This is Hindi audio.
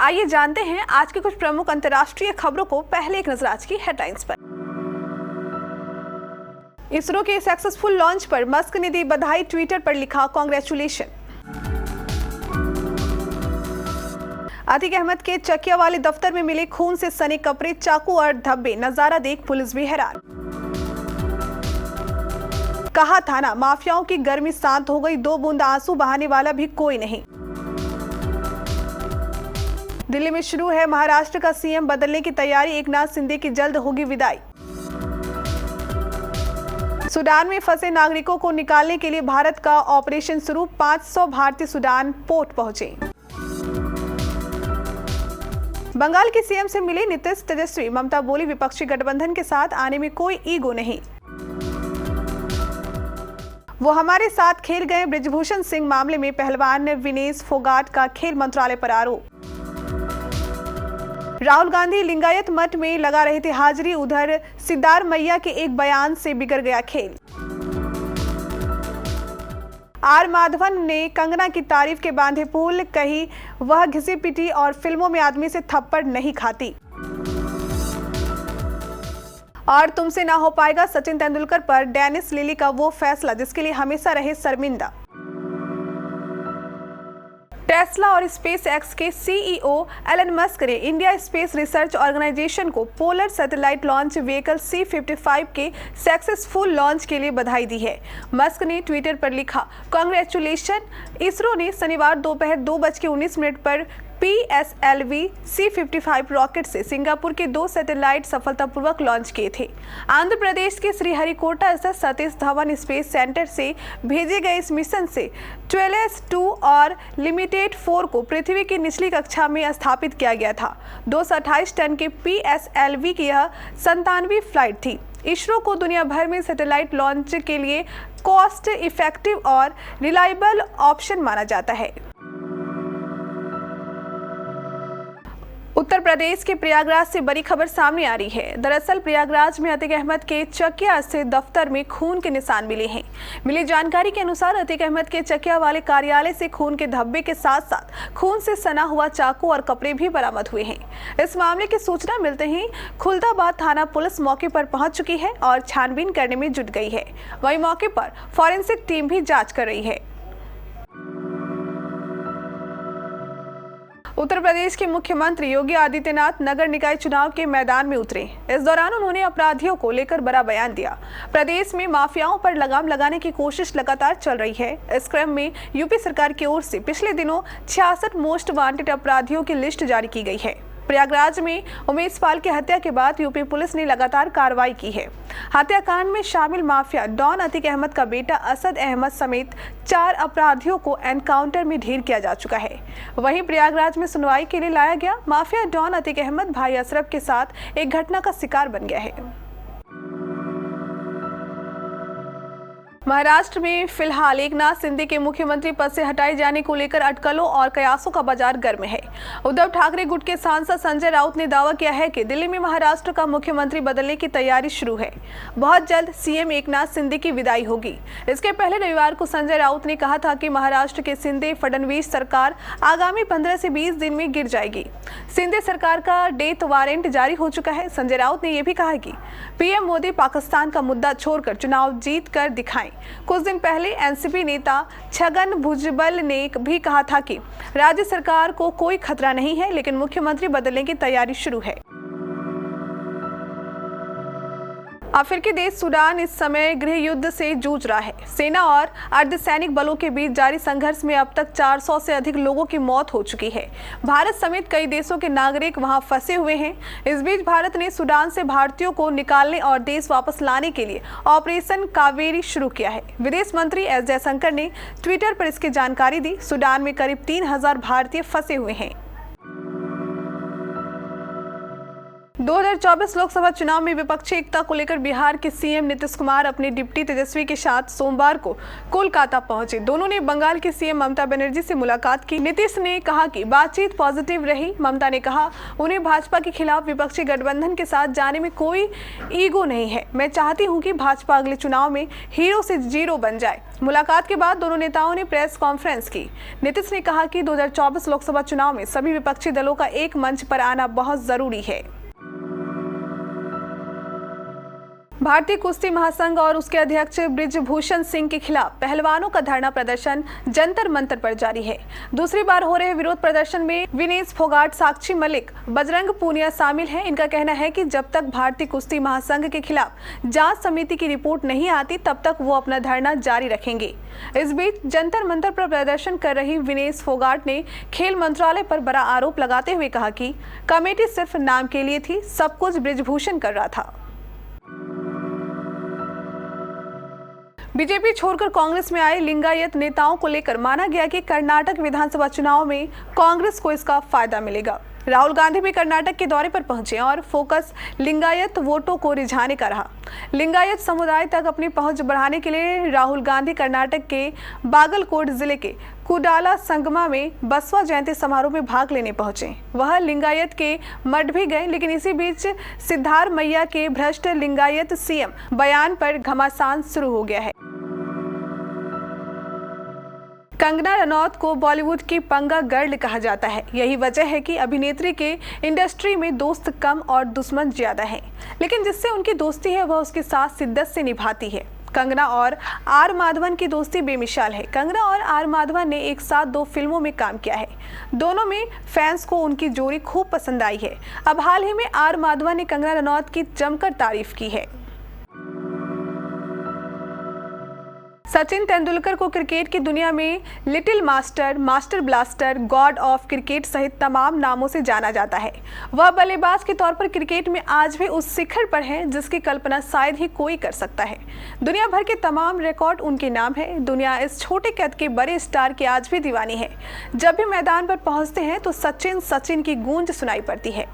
आइए जानते हैं आज की कुछ प्रमुख अंतर्राष्ट्रीय खबरों को। पहले एक नजर आज की हेडलाइंस पर। इसरो के सक्सेसफुल लॉन्च पर मस्क ने दी बधाई, ट्विटर पर लिखा कांग्रेचुलेशन। अतीक अहमद के चकिया वाले दफ्तर में मिले खून से सने कपड़े, चाकू और धब्बे, नजारा देख पुलिस भी हैरान। कहा था ना, माफियाओं की गर्मी शांत हो गई, 2 बूंद आंसू बहाने वाला भी कोई नहीं। दिल्ली में शुरू है महाराष्ट्र का सीएम बदलने की तैयारी, एकनाथ शिंदे की जल्द होगी विदाई। सूडान में फंसे नागरिकों को निकालने के लिए भारत का ऑपरेशन शुरू, 500 भारतीय सूडान पोर्ट पहुंचे। बंगाल के सीएम से मिले नीतीश तेजस्वी, ममता बोली विपक्षी गठबंधन के साथ आने में कोई ईगो नहीं। वो हमारे साथ खेल गए, बृजभूषण सिंह मामले में पहलवान विनेश फोगाट का खेल मंत्रालय पर आरोप। राहुल गांधी लिंगायत मठ में लगा रहे थे हाजिरी, उधर सिद्धार्थ मैया के एक बयान से बिगड़ गया खेल। आर माधवन ने कंगना की तारीफ के बांधे पुल, कही वह घिसी पिटी और फिल्मों में आदमी से थप्पड़ नहीं खाती। और तुमसे ना हो पाएगा, सचिन तेंदुलकर पर डेनिस लिली का वो फैसला जिसके लिए हमेशा रहे शर्मिंदा। टेस्ला और स्पेस एक्स के सीईओ एलन मस्क ने इंडिया स्पेस रिसर्च ऑर्गेनाइजेशन को polar satellite launch vehicle C-55 के सक्सेसफुल लॉन्च के लिए बधाई दी है। मस्क ने ट्विटर पर लिखा, कांग्रेचुलेशन। इसरो ने शनिवार दोपहर 2:19 पर PSLV C-55 रॉकेट से सिंगापुर के 2 सैटेलाइट सफलतापूर्वक लॉन्च किए थे। आंध्र प्रदेश के श्रीहरिकोटा स्थित सतीश धवन स्पेस सेंटर से भेजे गए इस मिशन से 12S2 और लिमिटेड 4 को पृथ्वी की निचली कक्षा में स्थापित किया गया था। 228 टन के PSLV की यह 97वीं फ्लाइट थी। इसरो को दुनिया भर में सैटेलाइट लॉन्च के लिए कॉस्ट इफेक्टिव और रिलायबल ऑप्शन माना जाता है। उत्तर प्रदेश के प्रयागराज से बड़ी खबर सामने आ रही है। दरअसल प्रयागराज में अतीक अहमद के चकिया स्थित दफ्तर में खून के निशान मिले हैं। मिली जानकारी के अनुसार अतीक अहमद के चकिया वाले कार्यालय से खून के धब्बे के साथ साथ खून से सना हुआ चाकू और कपड़े भी बरामद हुए हैं। इस मामले की सूचना मिलते ही खुलदाबाद थाना पुलिस मौके पर पहुंच चुकी है और छानबीन करने में जुट गई है। वहीं मौके पर फॉरेंसिक टीम भी जाँच कर रही है। उत्तर प्रदेश के मुख्यमंत्री योगी आदित्यनाथ नगर निकाय चुनाव के मैदान में उतरे। इस दौरान उन्होंने अपराधियों को लेकर बड़ा बयान दिया। प्रदेश में माफियाओं पर लगाम लगाने की कोशिश लगातार चल रही है। इस क्रम में यूपी सरकार की ओर से पिछले दिनों 66 मोस्ट वांटेड अपराधियों की लिस्ट जारी की गई है। प्रयागराज में उमेश पाल की हत्या के बाद यूपी पुलिस ने लगातार कार्रवाई की है। हत्याकांड में शामिल माफिया डॉन अतीक अहमद का बेटा असद अहमद समेत 4 अपराधियों को एनकाउंटर में ढेर किया जा चुका है। वहीं प्रयागराज में सुनवाई के लिए लाया गया माफिया डॉन अतीक अहमद भाई अशरफ के साथ एक घटना का शिकार बन गया है। महाराष्ट्र में फिलहाल एकनाथ शिंदे के मुख्यमंत्री पद से हटाए जाने को लेकर अटकलों और कयासों का बाजार गर्म है। उद्धव ठाकरे गुट के सांसद संजय राउत ने दावा किया है कि दिल्ली में महाराष्ट्र का मुख्यमंत्री बदलने की तैयारी शुरू है। बहुत जल्द सीएम एकनाथ शिंदे की विदाई होगी। इसके पहले रविवार को संजय राउत ने कहा था कि महाराष्ट्र के शिंदे फडणवीस सरकार आगामी 15 से 20 दिन में गिर जाएगी। शिंदे सरकार का डेथ वारंट जारी हो चुका है। संजय राउत ने यह भी कहा कि पीएम मोदी पाकिस्तान का मुद्दा छोड़कर चुनाव जीत कर दिखाएं। कुछ दिन पहले एनसीपी नेता छगन भुजबल ने भी कहा था कि राज्य सरकार को कोई खतरा नहीं है, लेकिन मुख्यमंत्री बदलने की तैयारी शुरू है। अफ्रीकी देश सूडान इस समय गृह युद्ध से जूझ रहा है। सेना और अर्धसैनिक बलों के बीच जारी संघर्ष में अब तक 400 से अधिक लोगों की मौत हो चुकी है। भारत समेत कई देशों के नागरिक वहां फंसे हुए हैं। इस बीच भारत ने सूडान से भारतीयों को निकालने और देश वापस लाने के लिए ऑपरेशन कावेरी शुरू किया है। विदेश मंत्री एस जयशंकर ने ट्विटर पर इसकी जानकारी दी। सूडान में करीब 3000 भारतीय फंसे हुए हैं। 2024 लोकसभा चुनाव में विपक्षी एकता को लेकर बिहार के सीएम नीतीश कुमार अपने डिप्टी तेजस्वी के साथ सोमवार को कोलकाता पहुंचे। दोनों ने बंगाल की सीएम ममता बनर्जी से मुलाकात की। नीतीश ने कहा कि बातचीत पॉजिटिव रही। ममता ने कहा, उन्हें भाजपा के खिलाफ विपक्षी गठबंधन के साथ जाने में कोई ईगो नहीं है। मैं चाहती हूँ कि भाजपा अगले चुनाव में हीरो से जीरो बन जाए। मुलाकात के बाद दोनों नेताओं ने प्रेस कॉन्फ्रेंस की। नीतीश ने कहा कि 2024 लोकसभा चुनाव में सभी विपक्षी दलों का एक मंच पर आना बहुत जरूरी है। भारतीय कुश्ती महासंघ और उसके अध्यक्ष बृजभूषण सिंह के खिलाफ पहलवानों का धरना प्रदर्शन जंतर मंतर पर जारी है। दूसरी बार हो रहे विरोध प्रदर्शन में विनेश फोगाट, साक्षी मलिक, बजरंग पूनिया शामिल हैं। इनका कहना है कि जब तक भारतीय कुश्ती महासंघ के खिलाफ जांच समिति की रिपोर्ट नहीं आती तब तक वो अपना धरना जारी रखेंगे। इस बीच जंतर मंतर पर प्रदर्शन कर रही विनेश फोगाट ने खेल मंत्रालय पर बड़ा आरोप लगाते हुए कहा कि कमेटी सिर्फ नाम के लिए थी, सब कुछ बृजभूषण कर रहा था। बीजेपी छोड़कर कांग्रेस में आए लिंगायत नेताओं को लेकर माना गया कि कर्नाटक विधानसभा चुनाव में कांग्रेस को इसका फायदा मिलेगा। राहुल गांधी भी कर्नाटक के दौरे पर पहुंचे और फोकस लिंगायत वोटों को रिझाने का रहा। लिंगायत समुदाय तक अपनी पहुंच बढ़ाने के लिए राहुल गांधी कर्नाटक के बागलकोट जिले के कुडाला संगमा में बसवा जयंती समारोह में भाग लेने पहुंचे। वह लिंगायत के मठ भी गए, लेकिन इसी बीच सिद्धारमैया के भ्रष्ट लिंगायत सीएम बयान पर घमासान शुरू हो गया है। कंगना रनौत को बॉलीवुड की पंगा गर्ल कहा जाता है। यही वजह है कि अभिनेत्री के इंडस्ट्री में दोस्त कम और दुश्मन ज्यादा हैं, लेकिन जिससे उनकी दोस्ती है वह उसके साथ शिद्दत से निभाती है। कंगना और आर माधवन की दोस्ती बेमिसाल है। कंगना और आर माधवन ने एक साथ 2 फिल्मों में काम किया है। दोनों में फैंस को उनकी जोड़ी खूब पसंद आई है। अब हाल ही में आर माधवन ने कंगना रनौत की जमकर तारीफ की है। सचिन तेंदुलकर को क्रिकेट की दुनिया में little master, master blaster, God of cricket सहित तमाम नामों से जाना जाता है। वह बल्लेबाज के तौर पर क्रिकेट में आज भी उस शिखर पर हैं जिसकी कल्पना शायद ही कोई कर सकता है। दुनिया भर के तमाम रिकॉर्ड उनके नाम है। दुनिया इस छोटे कद के बड़े स्टार की आज भी दीवानी है। जब भी मैदान पर पहुंचते हैं तो सचिन सचिन की गूंज सुनाई पड़ती है।